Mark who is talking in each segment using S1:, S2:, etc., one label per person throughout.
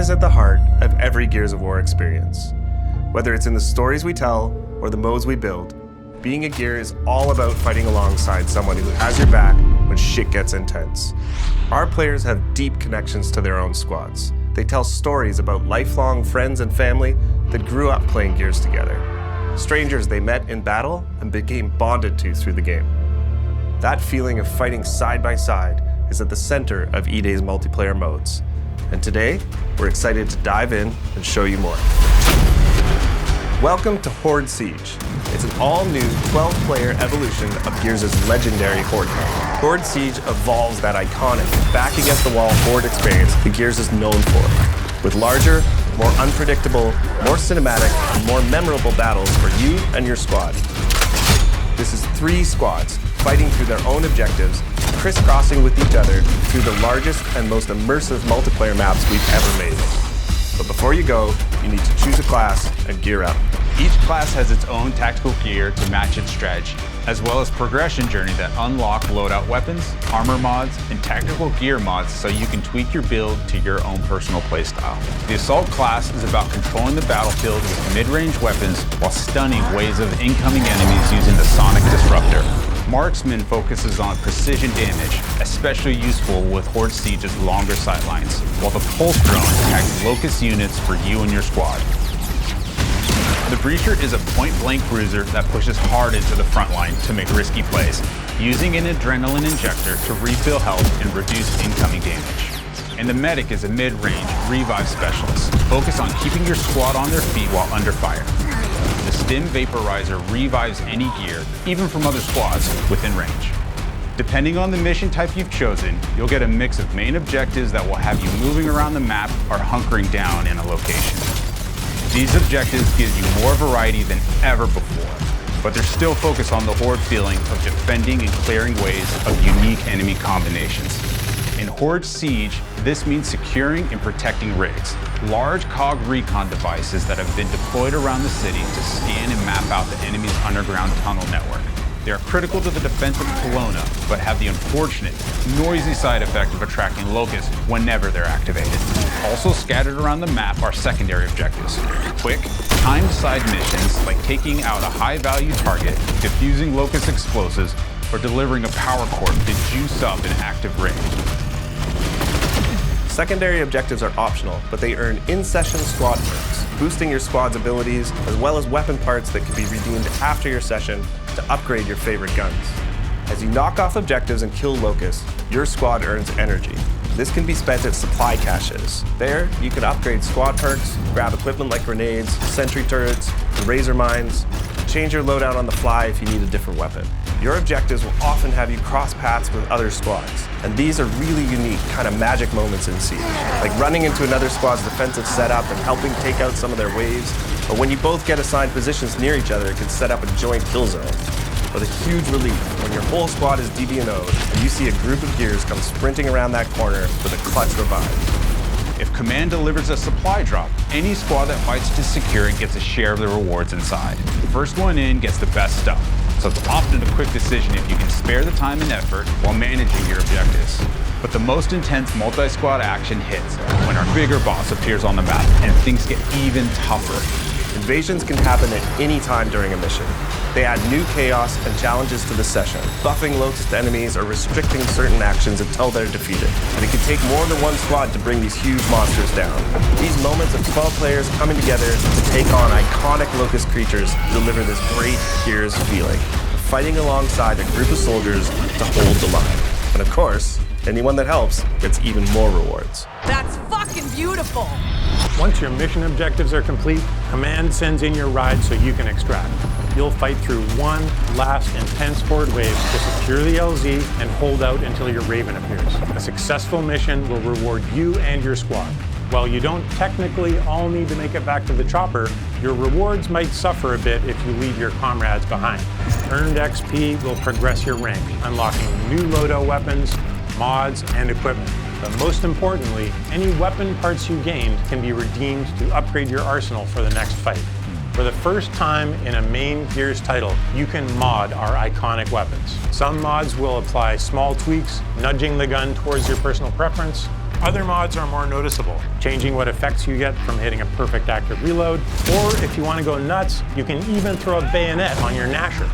S1: is at the heart of every Gears of War experience. Whether it's in the stories we tell or the modes we build, being a Gear is all about fighting alongside someone who has your back when shit gets intense. Our players have deep connections to their own squads. They tell stories about lifelong friends and family that grew up playing Gears together. Strangers they met in battle and became bonded to through the game. That feeling of fighting side by side is at the center of Eday's multiplayer modes. And today, we're excited to dive in and show you more. Welcome to Horde Siege. It's an all-new 12-player evolution of Gears' legendary Horde mode. Horde Siege evolves that iconic, back-against-the-wall Horde experience that Gears is known for, with larger, more unpredictable, more cinematic, and more memorable battles for you and your squad. This is 3 squads fighting through their own objectives, crisscrossing with each other through the largest and most immersive multiplayer maps we've ever made. But before you go, you need to choose a class and gear up.
S2: Each class has its own tactical gear to match its strategy, as well as progression journey that unlock loadout weapons, armor mods, and tactical gear mods so you can tweak your build to your own personal playstyle. The Assault class is about controlling the battlefield with mid-range weapons while stunning waves of incoming enemies using the Sonic Disruptor. Marksman focuses on precision damage, especially useful with Horde Siege's longer sightlines, while the Pulse Drone attacks Locust units for you and your squad. The Breacher is a point-blank cruiser that pushes hard into the front line to make risky plays, using an adrenaline injector to refill health and reduce incoming damage. And the Medic is a mid-range revive specialist, focused on keeping your squad on their feet while under fire. The Stim Vaporizer revives any gear, even from other squads, within range. Depending on the mission type you've chosen, you'll get a mix of main objectives that will have you moving around the map or hunkering down in a location. These objectives give you more variety than ever before, but they're still focused on the Horde feeling of defending and clearing ways of unique enemy combinations. In Horde Siege, this means securing and protecting rigs, large COG recon devices that have been deployed around the city to scan and map out the enemy's underground tunnel network. They are critical to the defense of Kelowna, but have the unfortunate, noisy side effect of attracting locusts whenever they're activated. Also scattered around the map are secondary objectives. Quick, timed side missions like taking out a high-value target, defusing locust explosives, or delivering a power core to juice up an active rig.
S1: Secondary objectives are optional, but they earn in-session squad perks, boosting your squad's abilities, as well as weapon parts that can be redeemed after your session to upgrade your favorite guns. As you knock off objectives and kill locusts, your squad earns energy. This can be spent at supply caches. There, you can upgrade squad perks, grab equipment like grenades, sentry turrets, and razor mines, change your loadout on the fly if you need a different weapon. Your objectives will often have you cross paths with other squads, and these are really unique, kind of magic moments in Siege, like running into another squad's defensive setup and helping take out some of their waves, or when you both get assigned positions near each other, it can set up a joint kill zone. With a huge relief when your whole squad is DB&O'd and you see a group of Gears come sprinting around that corner with a clutch revive.
S2: If Command delivers a supply drop, any squad that fights to secure it gets a share of the rewards inside. The first one in gets the best stuff, so it's often a quick decision if you can spare the time and effort while managing your objectives. But the most intense multi-squad action hits when our bigger boss appears on the map and things get even tougher.
S1: Invasions can happen at any time during a mission. They add new chaos and challenges to the session, buffing locust enemies or restricting certain actions until they're defeated. And it can take more than one squad to bring these huge monsters down. These moments of 12 players coming together to take on iconic locust creatures deliver this great Gears feeling, fighting alongside a group of soldiers to hold the line. And of course, anyone that helps gets even more rewards.
S3: That's fucking beautiful!
S4: Once your mission objectives are complete, Command sends in your ride so you can extract. You'll fight through one last intense Horde wave to secure the LZ and hold out until your Raven appears. A successful mission will reward you and your squad. While you don't technically all need to make it back to the chopper, your rewards might suffer a bit if you leave your comrades behind. Earned XP will progress your rank, unlocking new loadout weapons, mods, and equipment. But most importantly, any weapon parts you gained can be redeemed to upgrade your arsenal for the next fight. For the first time in a main Gears title, you can mod our iconic weapons. Some mods will apply small tweaks, nudging the gun towards your personal preference. Other mods are more noticeable, changing what effects you get from hitting a perfect active reload, or if you want to go nuts, you can even throw a bayonet on your Nasher.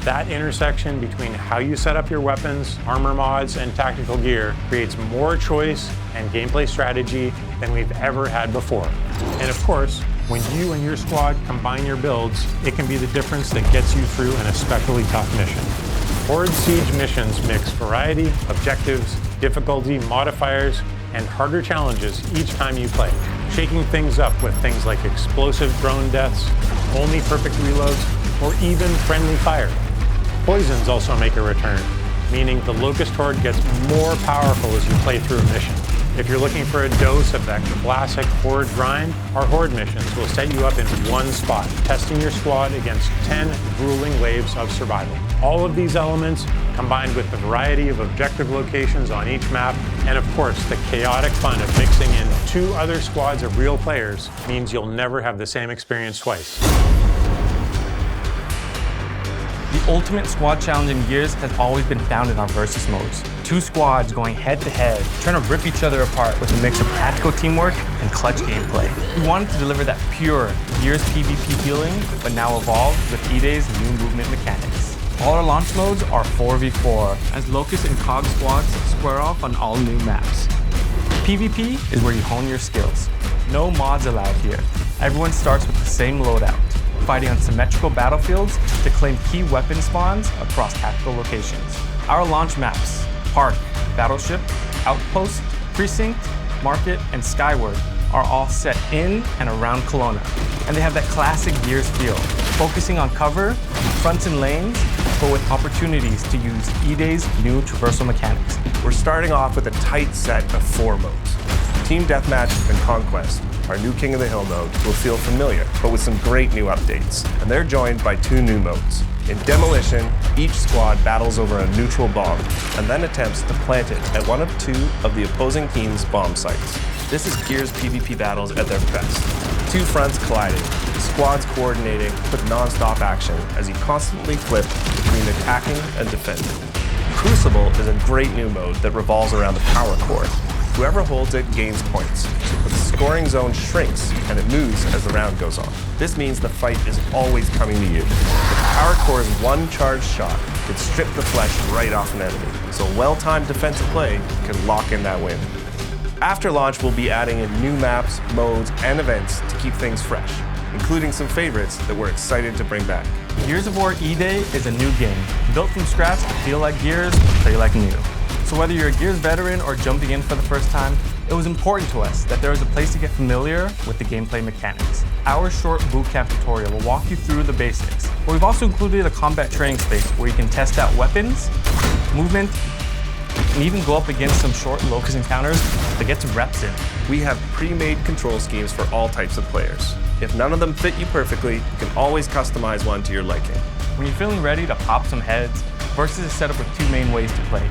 S4: That intersection between how you set up your weapons, armor mods, and tactical gear creates more choice and gameplay strategy than we've ever had before. And of course, when you and your squad combine your builds, it can be the difference that gets you through an especially tough mission. Horde Siege missions mix variety, objectives, difficulty, modifiers, and harder challenges each time you play, shaking things up with things like explosive drone deaths, only perfect reloads, or even friendly fire. Poisons also make a return, meaning the Locust Horde gets more powerful as you play through a mission. If you're looking for a dose of that classic Horde grind, our Horde missions will set you up in one spot, testing your squad against 10 grueling waves of survival. All of these elements, combined with the variety of objective locations on each map, and of course the chaotic fun of mixing in 2 other squads of real players, means you'll never have the same experience twice.
S5: The ultimate squad challenge in Gears has always been found in our versus modes. 2 squads going head to head, trying to rip each other apart with a mix of tactical teamwork and clutch gameplay. We wanted to deliver that pure Gears PvP feeling, but now evolved with Eday's new movement mechanics. All our launch modes are 4v4, as Locust and Cog squads square off on all new maps. PvP is where you hone your skills. No mods allowed here. Everyone starts with the same loadout, fighting on symmetrical battlefields to claim key weapon spawns across tactical locations. Our launch maps, Park, Battleship, Outpost, Precinct, Market, and Skyward, are all set in and around Kelowna, and they have that classic Gears feel, focusing on cover, fronts and lanes, but with opportunities to use Eday's new traversal mechanics.
S1: We're starting off with a tight set of 4 modes. Team Deathmatch and Conquest, our new King of the Hill mode, will feel familiar, but with some great new updates, and they're joined by 2 new modes. In Demolition, each squad battles over a neutral bomb, and then attempts to plant it at one of 2 of the opposing team's bomb sites. This is Gears PvP battles at their best. 2 fronts colliding, squads coordinating with non-stop action as you constantly flip between attacking and defending. Crucible is a great new mode that revolves around the power core. Whoever holds it gains points, but the scoring zone shrinks and it moves as the round goes on. This means the fight is always coming to you. The power core's one charged shot can strip the flesh right off an enemy, so well-timed defensive play can lock in that win. After launch, we'll be adding in new maps, modes, and events to keep things fresh, including some favorites that we're excited to bring back.
S5: Gears of War Eday is a new game, built from scratch to feel like Gears, play like new. So whether you're a Gears veteran or jumping in for the first time, it was important to us that there was a place to get familiar with the gameplay mechanics. Our short bootcamp tutorial will walk you through the basics, but we've also included a combat training space where you can test out weapons, movement, and even go up against some short Locust encounters to get some reps in.
S1: We have pre-made control schemes for all types of players. If none of them fit you perfectly, you can always customize one to your liking.
S5: When you're feeling ready to pop some heads, Versus is set up with 2 main ways to play.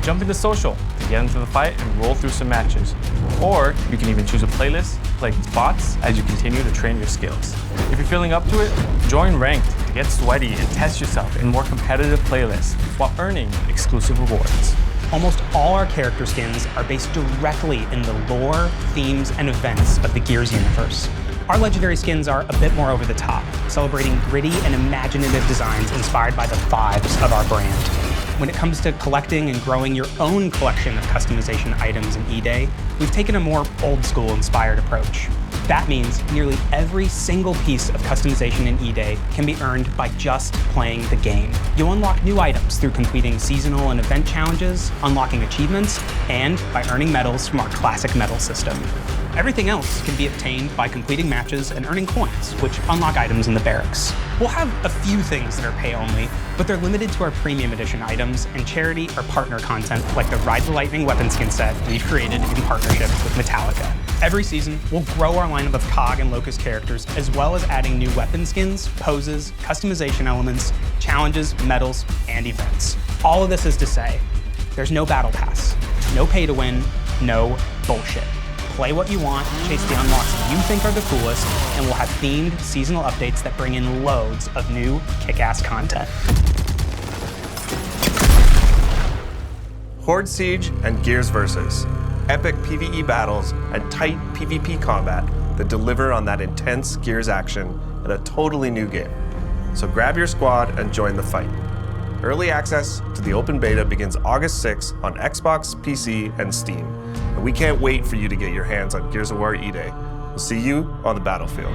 S5: Jump into social to get into the fight and roll through some matches. Or you can even choose a playlist to play against bots as you continue to train your skills. If you're feeling up to it, join Ranked to get sweaty and test yourself in more competitive playlists while earning exclusive rewards.
S6: Almost all our character skins are based directly in the lore, themes, and events of the Gears universe. Our legendary skins are a bit more over the top, celebrating gritty and imaginative designs inspired by the vibes of our brand. When it comes to collecting and growing your own collection of customization items in Eday, we've taken a more old-school inspired approach. That means nearly every single piece of customization in Eday can be earned by just playing the game. You'll unlock new items through completing seasonal and event challenges, unlocking achievements, and by earning medals from our classic medal system. Everything else can be obtained by completing matches and earning coins, which unlock items in the barracks. We'll have a few things that are pay-only, but they're limited to our premium edition items and charity or partner content like the Ride the Lightning weapon skin set we've created in partnership with Metallica. Every season, we'll grow our lineup of COG and Locust characters, as well as adding new weapon skins, poses, customization elements, challenges, medals, and events. All of this is to say, there's no battle pass, no pay to win, no bullshit. Play what you want, chase the unlocks you think are the coolest, and we'll have themed seasonal updates that bring in loads of new kick-ass content.
S1: Horde Siege and Gears Versus. Epic PvE battles and tight PvP combat that deliver on that intense Gears action in a totally new game. So grab your squad and join the fight. Early access to the open beta begins August 6th on Xbox, PC, and Steam. And we can't wait for you to get your hands on Gears of War Eday. We'll see you on the battlefield.